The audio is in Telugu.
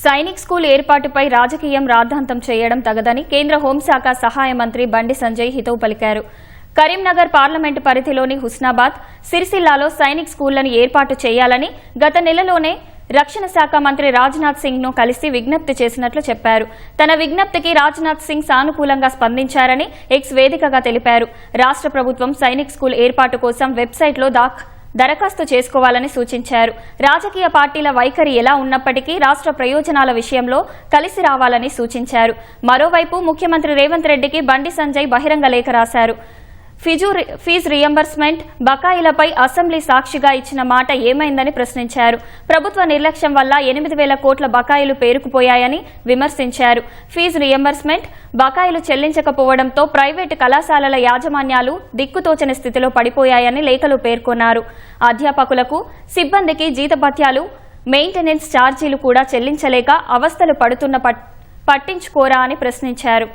సైనిక్ స్కూల్ ఏర్పాటుపై రాజకీయం రాద్ధాంతం చేయడం తగదని కేంద్ర హోంశాఖ సహాయ మంత్రి బండి సంజయ్ హితవు పలికారు. కరీంనగర్ పార్లమెంటు పరిధిలోని హుస్నాబాద్, సిరిసిల్లాలో సైనిక్ స్కూళ్లను ఏర్పాటు చేయాలని గత నెలలోనే రక్షణ శాఖ మంత్రి రాజ్నాథ్ సింగ్ ను కలిసి విజ్ఞప్తి చేసినట్లు చెప్పారు. తన విజ్ఞప్తికి రాజ్నాథ్ సింగ్ సానుకూలంగా స్పందించారని ఎక్స్ వేదికగా తెలిపారు. రాష్ట్ర ప్రభుత్వం సైనిక్ స్కూల్ ఏర్పాటు కోసం వెబ్సైట్లో దరఖాస్తు చేసుకోవాలని సూచించారు. రాజకీయ పార్టీల వైఖరి ఎలా ఉన్నప్పటికీ రాష్ట్ర ప్రయోజనాల విషయంలో కలిసి రావాలని సూచించారు. మరోవైపు ముఖ్యమంత్రి రేవంత్ రెడ్డికి బండి సంజయ్ బహిరంగ లేఖ రాశారు. ఫీజు రియంబర్స్మెంట్ బకాయిలపై అసెంబ్లీ సాక్షిగా ఇచ్చిన మాట ఏమైందని ప్రశ్నించారు. ప్రభుత్వ నిర్లక్ష్యం వల్ల 8,000 కోట్ల బకాయిలు పేరుకుపోయాయని విమర్శించారు. ఫీజు రియంబర్స్మెంట్ బకాయిలు చెల్లించకపోవడంతో ప్రైవేటు కళాశాలల యాజమాన్యాలు దిక్కుతోచని స్థితిలో పడిపోయాయని లేఖలో పేర్కొన్నారు. అధ్యాపకులకు, సిబ్బందికి జీతభత్యాలు, మెయింటెనెన్స్ ఛార్జీలు కూడా చెల్లించలేక అవస్థలు పడుతున్న పట్టించుకోరా అని ప్రశ్నించారు.